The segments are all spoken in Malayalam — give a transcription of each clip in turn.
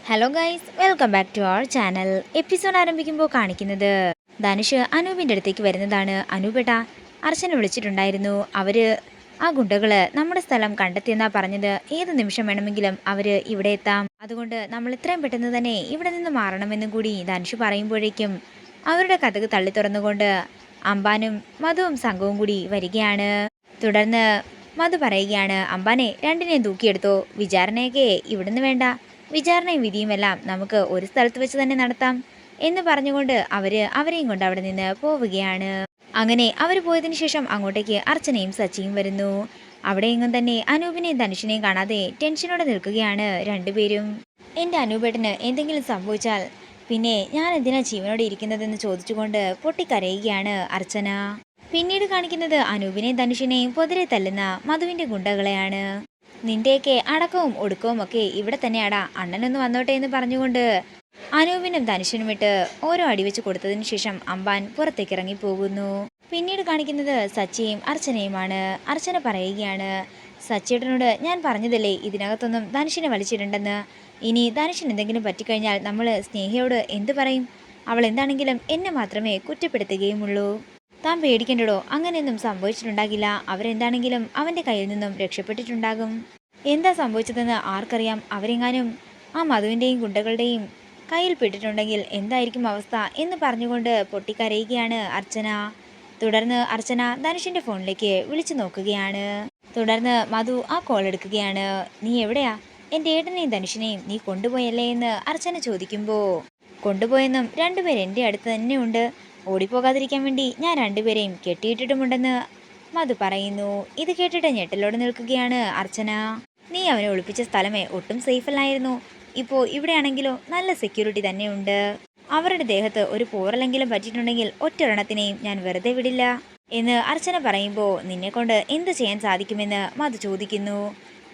Hello guys, welcome back to our channel. Episode ആരംഭിക്കുമ്പോൾ കാണിക്കുന്നത് ധനുഷ് അനൂപിൻ്റെ അടുത്തേക്ക് വരുന്നതാണ്. അനൂപേട്ട, അർച്ചന വിളിച്ചിട്ടുണ്ടായിരുന്നു. ആ ഗുണ്ടകള് നമ്മുടെ സ്ഥലം കണ്ടെത്തിയെന്നാ പറഞ്ഞത്. ഏത് നിമിഷം വേണമെങ്കിലും അവര് ഇവിടെ എത്താം. അതുകൊണ്ട് നമ്മൾ ഇത്രയും പെട്ടെന്ന് തന്നെ ഇവിടെ നിന്ന് മാറണമെന്നും കൂടി ധനുഷ് പറയുമ്പോഴേക്കും അവരുടെ കഥക് തള്ളി തുറന്നുകൊണ്ട് അംബാനും മധുവും സംഘവും കൂടി വരികയാണ്. തുടർന്ന് മധു പറയുകയാണ്, അംബാനെ രണ്ടിനെയും തൂക്കിയെടുത്തോ, വിചാരണയൊക്കെ ഇവിടുന്ന് വേണ്ട, വിചാരണയും വിധിയുമെല്ലാം നമുക്ക് ഒരു സ്ഥലത്ത് വെച്ച് തന്നെ നടത്താം എന്ന് പറഞ്ഞുകൊണ്ട് അവരെയും കൊണ്ട് അവിടെ നിന്ന് പോവുകയാണ്. അങ്ങനെ അവർ പോയതിനു ശേഷം അങ്ങോട്ടേക്ക് അർച്ചനയും സച്ചിയും വരുന്നു. അവിടെയെങ്ങും തന്നെ അനൂപിനെയും ധനുഷിനെയും കാണാതെ ടെൻഷനോടെ നിൽക്കുകയാണ് രണ്ടുപേരും. എൻ്റെ അനൂപേട്ടന് എന്തെങ്കിലും സംഭവിച്ചാൽ പിന്നെ ഞാൻ എന്തിനാ ജീവനോടെ ഇരിക്കുന്നതെന്ന് ചോദിച്ചുകൊണ്ട് പൊട്ടിക്കരയുകയാണ് അർച്ചന. പിന്നീട് കാണിക്കുന്നത് അനൂപിനെയും ധനുഷിനെയും പൊതിരെ തല്ലുന്ന മധുവിന്റെ ഗുണ്ടകളെയാണ്. നിന്റെയൊക്കെ അടക്കവും ഒടുക്കവും ഒക്കെ ഇവിടെ തന്നെയാടാ, അണ്ണനൊന്ന് വന്നോട്ടെ എന്ന് പറഞ്ഞുകൊണ്ട് അനൂപിനും ധനുഷിനും ഇട്ട് ഓരോ അടിവെച്ച് കൊടുത്തതിനു ശേഷം അംബാൻ പുറത്തേക്ക് ഇറങ്ങി പോകുന്നു. പിന്നീട് കാണിക്കുന്നത് സച്ചിയും അർച്ചനയുമാണ്. അർച്ചന പറയുകയാണ്, സച്ചിയേട്ടനോട് ഞാൻ പറഞ്ഞതല്ലേ ഇതിനകത്തൊന്നും ധനുഷിനെ വലിച്ചിട്ടുണ്ടെന്ന്. ഇനി ധനുഷിന് എന്തെങ്കിലും പറ്റിക്കഴിഞ്ഞാൽ നമ്മൾ സ്നേഹയോട് എന്തു പറയും? അവൾ എന്താണെങ്കിലും എന്നെ മാത്രമേ കുറ്റപ്പെടുത്തുകയുമുള്ളൂ. താൻ പേടിക്കണ്ടടോ, അങ്ങനെയൊന്നും സംഭവിച്ചിട്ടുണ്ടാകില്ല. അവരെന്താണെങ്കിലും അവൻ്റെ കയ്യിൽ നിന്നും രക്ഷപ്പെട്ടിട്ടുണ്ടാകും. എന്താ സംഭവിച്ചതെന്ന് ആർക്കറിയാം? അവരെങ്ങാനും ആ മധുവിൻ്റെയും ഗുണ്ടകളുടെയും കയ്യിൽ പെട്ടിട്ടുണ്ടെങ്കിൽ എന്തായിരിക്കും അവസ്ഥ എന്ന് പറഞ്ഞുകൊണ്ട് പൊട്ടിക്കരയുകയാണ് അർച്ചന. തുടർന്ന് അർച്ചന ധനുഷിൻ്റെ ഫോണിലേക്ക് വിളിച്ചു നോക്കുകയാണ്. തുടർന്ന് മധു ആ കോൾ എടുക്കുകയാണ്. നീ എവിടെയാ? എൻ്റെ ഏട്ടനെയും ധനുഷിനെയും നീ കൊണ്ടുപോയല്ലേ എന്ന് അർച്ചന ചോദിക്കുമ്പോൾ, കൊണ്ടുപോയെന്നും രണ്ടുപേർ എൻ്റെ അടുത്ത് തന്നെ ഉണ്ട്, ഓടിപ്പോകാതിരിക്കാൻ വേണ്ടി ഞാൻ രണ്ടുപേരെയും കെട്ടിയിട്ടിട്ടുമുണ്ടെന്ന് മധു പറയുന്നു. ഇത് കേട്ടിട്ട് ഞെട്ടലോട് നിൽക്കുകയാണ് അർച്ചന. നീ അവനെ ഒളിപ്പിച്ച സ്ഥലമേ ഒട്ടും സേഫ് അല്ലായിരുന്നു. ഇപ്പോൾ ഇവിടെയാണെങ്കിലോ നല്ല സെക്യൂരിറ്റി തന്നെയുണ്ട്. അവരുടെ ദേഹത്ത് ഒരു പോറലെങ്കിലും പറ്റിയിട്ടുണ്ടെങ്കിൽ ഒറ്റൊരെണ്ണത്തിനെയും ഞാൻ വെറുതെ വിടില്ല എന്ന് അർച്ചന പറയുമ്പോൾ, നിന്നെ കൊണ്ട് എന്ത് ചെയ്യാൻ സാധിക്കുമെന്ന് മധു ചോദിക്കുന്നു.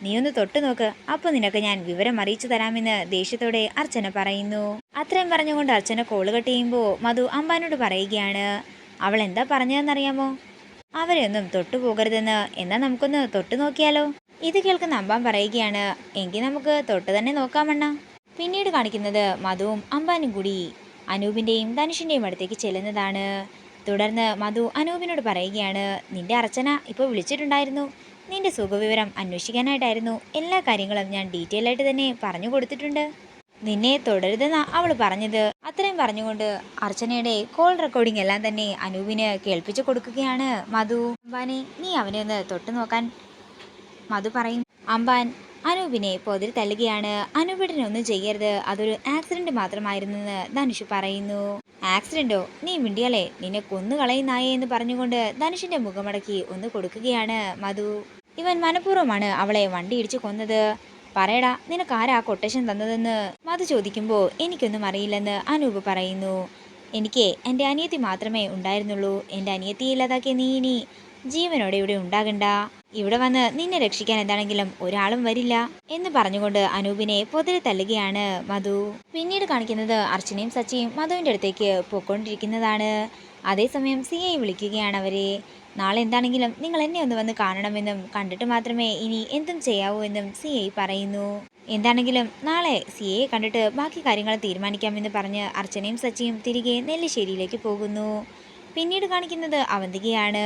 നീ ഒന്ന് തൊട്ടു നോക്ക്, അപ്പോൾ നിനക്ക് ഞാൻ വിവരം അറിയിച്ചു തരാമെന്ന് ദേഷ്യത്തോടെ അർച്ചന പറയുന്നു. അത്രയും പറഞ്ഞുകൊണ്ട് അർച്ചന കോള് കട്ട് ചെയ്യുമ്പോൾ മധു അംബാനോട് പറയുകയാണ്, അവൾ എന്താ പറഞ്ഞതെന്നറിയാമോ? അവരെ ഒന്നും തൊട്ടു പോകരുതെന്ന്. എന്നാൽ നമുക്കൊന്ന് തൊട്ടു നോക്കിയാലോ? ഇത് കേൾക്കുന്ന അംബാൻ പറയുകയാണ്, എങ്കിൽ നമുക്ക് തൊട്ട് തന്നെ നോക്കാമണ്ണ. പിന്നീട് കാണിക്കുന്നത് മധുവും അംബാനും കൂടി അനൂപിൻ്റെയും ധനുഷിൻ്റെയും അടുത്തേക്ക് ചെല്ലുന്നതാണ്. തുടർന്ന് മധു അനൂപിനോട് പറയുകയാണ്, നിന്റെ അർച്ചന ഇപ്പോൾ വിളിച്ചിട്ടുണ്ടായിരുന്നു. നിന്റെ സുഖവിവരം അന്വേഷിക്കാനായിട്ടായിരുന്നു. എല്ലാ കാര്യങ്ങളും ഞാൻ ഡീറ്റെയിൽ ആയിട്ട് തന്നെ പറഞ്ഞു കൊടുത്തിട്ടുണ്ട്. നിന്നെ തുടരുതെന്നാ അവൾ പറഞ്ഞത്. അത്രയും പറഞ്ഞുകൊണ്ട് അർച്ചനയുടെ കോൾ റെക്കോർഡിംഗ് എല്ലാം തന്നെ അനൂപിന് കേൾപ്പിച്ചു കൊടുക്കുകയാണ് മധു. അംബാനെ, നീ അവനെ ഒന്ന് തൊട്ടു നോക്കാൻ മധു പറയും. അംബാൻ അനൂപിനെ പൊതിരി തല്ലുകയാണ്. അനൂപിനെ ഒന്നും ചെയ്യരുത്, അതൊരു ആക്സിഡന്റ് മാത്രമായിരുന്നെന്ന് ധനുഷ് പറയുന്നു. ആക്സിഡന്റോ? നീ മിണ്ടിയാലേ നിന്നെ കൊന്നു കളയുന്നായേ എന്ന് പറഞ്ഞുകൊണ്ട് ധനുഷിന്റെ മുഖമടക്കി ഒന്ന് കൊടുക്കുകയാണ് മധു. ഇവൻ മനഃപൂർവ്വമാണ് അവളെ വണ്ടി ഇടിച്ചു കൊന്നത്. പറയടാ, നിനക്ക് ആരാ കൊട്ടേഷൻ തന്നതെന്ന് മധു ചോദിക്കുമ്പോൾ, എനിക്കൊന്നും അറിയില്ലെന്ന് അനൂപ് പറയുന്നു. എനിക്ക് എൻ്റെ അനിയത്തി മാത്രമേ ഉണ്ടായിരുന്നുള്ളൂ. എൻ്റെ അനിയത്തിയെ ഇല്ലാതാക്കിയ നീ ഇനി ജീവനോടെ ഇവിടെ ഉണ്ടാകണ്ട. ഇവിടെ വന്ന് നിന്നെ രക്ഷിക്കാൻ എന്താണെങ്കിലും ഒരാളും വരില്ല എന്ന് പറഞ്ഞുകൊണ്ട് അനൂപിനെ പൊതിരെ തല്ലുകയാണ് മധു. പിന്നീട് കാണിക്കുന്നത് അർച്ചനയും സച്ചിയും മധുവിൻ്റെ അടുത്തേക്ക് പോയിക്കൊണ്ടിരിക്കുന്നതാണ്. അതേസമയം സിഐ വിളിക്കുകയാണ് അവരെ. നാളെ എന്താണെങ്കിലും നിങ്ങൾ എന്നെ ഒന്ന് വന്ന് കാണണമെന്നും കണ്ടിട്ട് മാത്രമേ ഇനി എന്തും ചെയ്യാവൂ എന്നും സിഐ പറയുന്നു. എന്താണെങ്കിലും നാളെ സിഐയെ കണ്ടിട്ട് ബാക്കി കാര്യങ്ങൾ തീരുമാനിക്കാമെന്ന് പറഞ്ഞ് അർച്ചനയും സച്ചിയും തിരികെ നെല്ലിശ്ശേരിയിലേക്ക് പോകുന്നു. പിന്നീട് കാണിക്കുന്നത് അവന്തികയാണ്.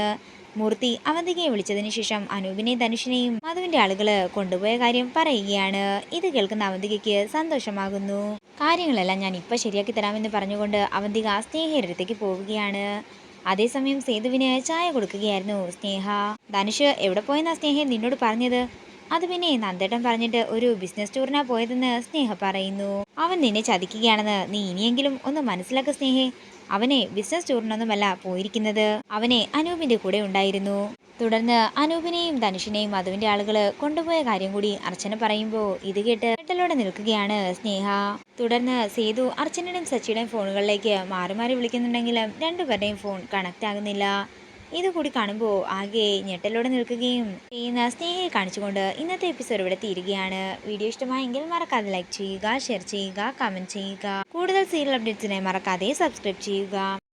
മൂർത്തി അവന്തികയെ വിളിച്ചതിന് ശേഷം അനൂപിനെയും ധനുഷിനെയും മധുവിന്റെ ആളുകൾ കൊണ്ടുപോയ കാര്യം പറയുകയാണ്. ഇത് കേൾക്കുന്ന അവന്തികയ്ക്ക് സന്തോഷമാകുന്നു. കാര്യങ്ങളെല്ലാം ഞാൻ ഇപ്പം ശരിയാക്കി തരാമെന്ന് പറഞ്ഞുകൊണ്ട് അവന്തിക സ്നേഹയുടെ അടുത്തേക്ക് പോവുകയാണ്. അതേസമയം സേതുവിന് ചായ കൊടുക്കുകയായിരുന്നു സ്നേഹ. ധനുഷ് എവിടെ പോയെന്നാ സ്നേഹ നിന്നോട് പറഞ്ഞത്? അത് പിന്നെ നന്ദേട്ടൻ പറഞ്ഞിട്ട് ഒരു ബിസിനസ് ടൂറിനാ പോയതെന്ന് സ്നേഹ പറയുന്നു. അവൻ നിന്നെ ചതിക്കുകയാണെന്ന് നീ ഇനിയെങ്കിലും ഒന്ന് മനസ്സിലാക്ക സ്നേഹേ. അവനെ ബിസിനസ് ടൂറിനൊന്നുമല്ല പോയിരിക്കുന്നത്, അവനെ അനൂപിന്റെ കൂടെ ഉണ്ടായിരുന്നു. തുടർന്ന് അനൂപിനെയും ധനുഷിനെയും മധുവിന്റെ ആളുകൾ കൊണ്ടുപോയ കാര്യം കൂടി അർച്ചന പറയുമ്പോൾ ഇത് കേട്ട് കേട്ടലോടെ നിൽക്കുകയാണ് സ്നേഹ. തുടർന്ന് സേതു അർച്ചനയുടെയും സച്ചിയുടെയും ഫോണുകളിലേക്ക് മാറി മാറി വിളിക്കുന്നുണ്ടെങ്കിലും രണ്ടുപേരുടെയും ഫോൺ കണക്റ്റ് ആകുന്നില്ല. ഇതുകൂടി കാണുമ്പോൾ ആകെ ഞെട്ടലോടെ നിൽക്കുകയും ചെയ്യുന്ന സ്നേഹയെ കാണിച്ചുകൊണ്ട് ഇന്നത്തെ എപ്പിസോഡ് ഇവിടെ തീരുകയാണ്. വീഡിയോ ഇഷ്ടമായെങ്കിൽ മറക്കാതെ ലൈക്ക് ചെയ്യുക, ഷെയർ ചെയ്യുക, കമന്റ് ചെയ്യുക. കൂടുതൽ സീരിയൽ അപ്ഡേറ്റ്സിനായി മറക്കാതെ സബ്സ്ക്രൈബ് ചെയ്യുക.